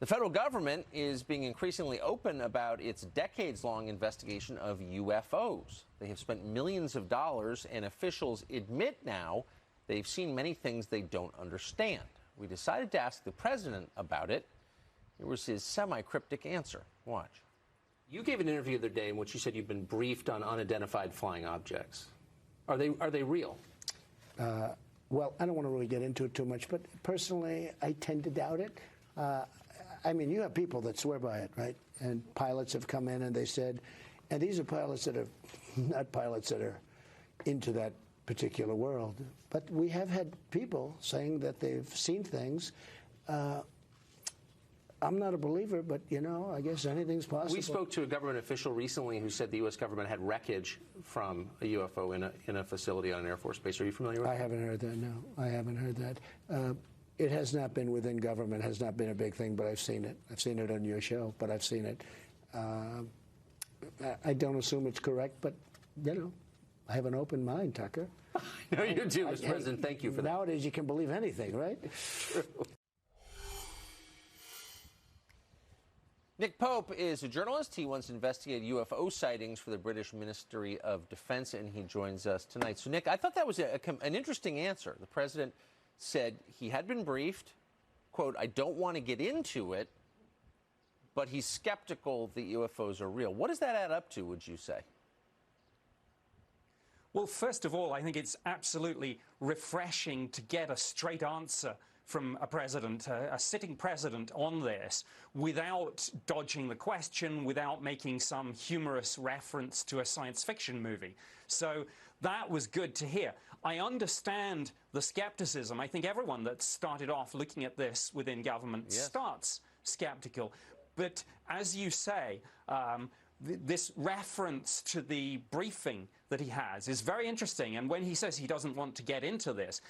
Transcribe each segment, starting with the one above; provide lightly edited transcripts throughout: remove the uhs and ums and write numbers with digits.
The federal government is being increasingly open about its decades-long investigation of UFOs. They have spent millions of dollars, and officials admit now they've seen many things they don't understand. We decided to ask the president about it. Here was his semi-cryptic answer. Watch. You gave an interview the other day in which you said you've been briefed on unidentified flying objects. Are they real? Well, I don't want to really get into it too much, but personally, I tend to doubt it. I mean, you have people that swear by it, right? And pilots have come in and they said, and these are pilots that are not pilots that are into that particular world, but we have had people saying that they've seen things. I'm not a believer, but, you know, I guess anything's possible. We spoke to a government official recently who said the U.S. government had wreckage from a UFO in a facility on an Air Force base. Are you familiar with that? I haven't heard that, no. I haven't heard that. It has not been within government, has not been a big thing, but I've seen it. I've seen it on your show, but I've seen it. I don't assume it's correct, but, you know, I have an open mind, Tucker. No, you do, Mr. President. Thank you for that. Nowadays, you can believe anything, right? Nick Pope is a journalist. He once investigated UFO sightings for the British Ministry of Defense, and he joins us tonight. So, Nick, I thought that was an interesting answer. The president said he had been briefed, quote, I don't want to get into it, but he's skeptical that UFOs are real. What does that add up to, would you say? Well, first of all, I think it's absolutely refreshing to get a straight answer from a president, a sitting president on this, without dodging the question, without making some humorous reference to a science fiction movie. So that was good to hear. I understand the skepticism. I think everyone that started off looking at this within government starts skeptical. But as you say, this reference to the briefing that he has is very interesting. And when he says he doesn't want to get into this,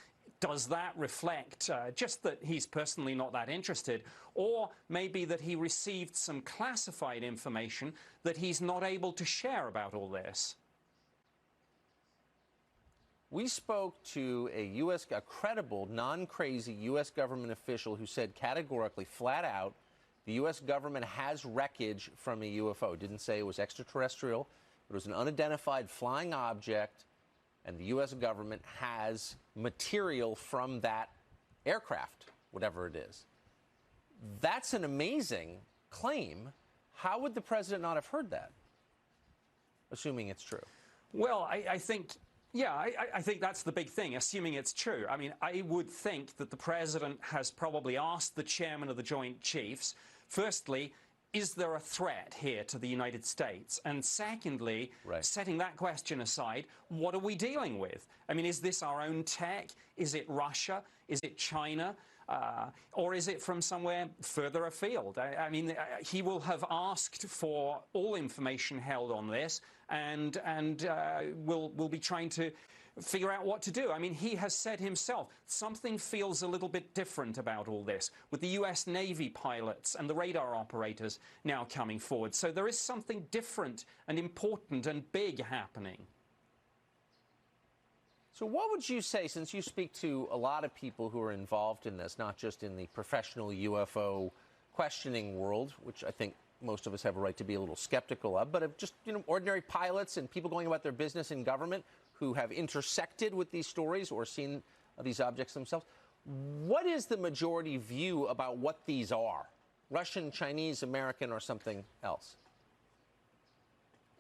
does that reflect just that he's personally not that interested, or maybe that he received some classified information that he's not able to share about all this? We spoke to a credible, non-crazy U.S. government official who said categorically, flat out, the U.S. government has wreckage from a UFO. Didn't say it was extraterrestrial. It was an unidentified flying object, and the U.S. government has material from that aircraft, whatever it is. That's an amazing claim. How would the president not have heard that, assuming it's true? Well, I think... Yeah, I think that's the big thing, assuming it's true. I mean, I would think that the president has probably asked the chairman of the Joint Chiefs, firstly, is there a threat here to the United States? And secondly, setting that question aside, what are we dealing with? I mean, is this our own tech? Is it Russia? Is it China? Or is it from somewhere further afield? I mean, he will have asked for all information held on this, and will be trying to figure out what to do. I mean, he has said himself, something feels a little bit different about all this, with the U.S. Navy pilots and the radar operators now coming forward. So there is something different and important and big happening. So what would you say, since you speak to a lot of people who are involved in this, not just in the professional UFO questioning world, which I think most of us have a right to be a little skeptical of, but of just, you know, ordinary pilots and people going about their business in government who have intersected with these stories or seen these objects themselves, what is the majority view about what these are? Russian, Chinese, American, or something else?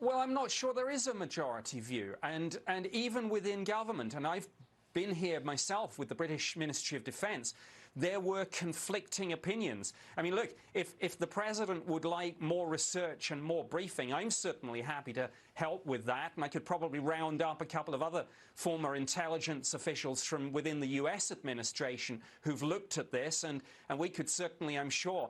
Well, I'm not sure there is a majority view, and even within government, and I've been here myself with the British Ministry of Defence, there were conflicting opinions. I mean, look, if the president would like more research and more briefing, I'm certainly happy to help with that, and I could probably round up a couple of other former intelligence officials from within the U.S. administration who've looked at this, and we could certainly, I'm sure,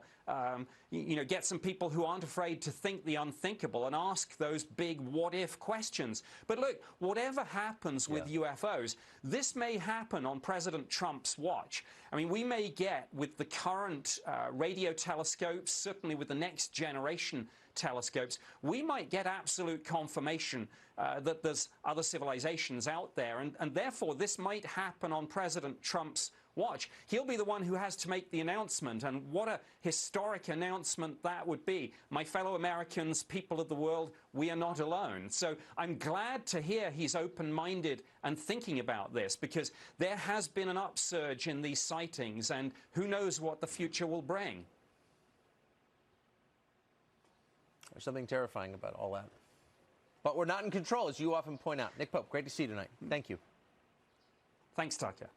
you know, get some people who aren't afraid to think the unthinkable and ask those big what-if questions. But look, whatever happens with UFOs, this may happen on President Trump's watch. I mean, we may get, with the current radio telescopes, certainly with the next generation telescopes, we might get absolute confirmation that there's other civilizations out there, and therefore this might happen on President Trump's watch. He'll be the one who has to make the announcement, and what a historic announcement that would be. My fellow Americans, people of the world, we are not alone. So I'm glad to hear he's open-minded and thinking about this, because there has been an upsurge in these sightings, and who knows what the future will bring. There's something terrifying about all that. But we're not in control, as you often point out. Nick Pope, great to see you tonight. Thank you. Thanks, Tucker.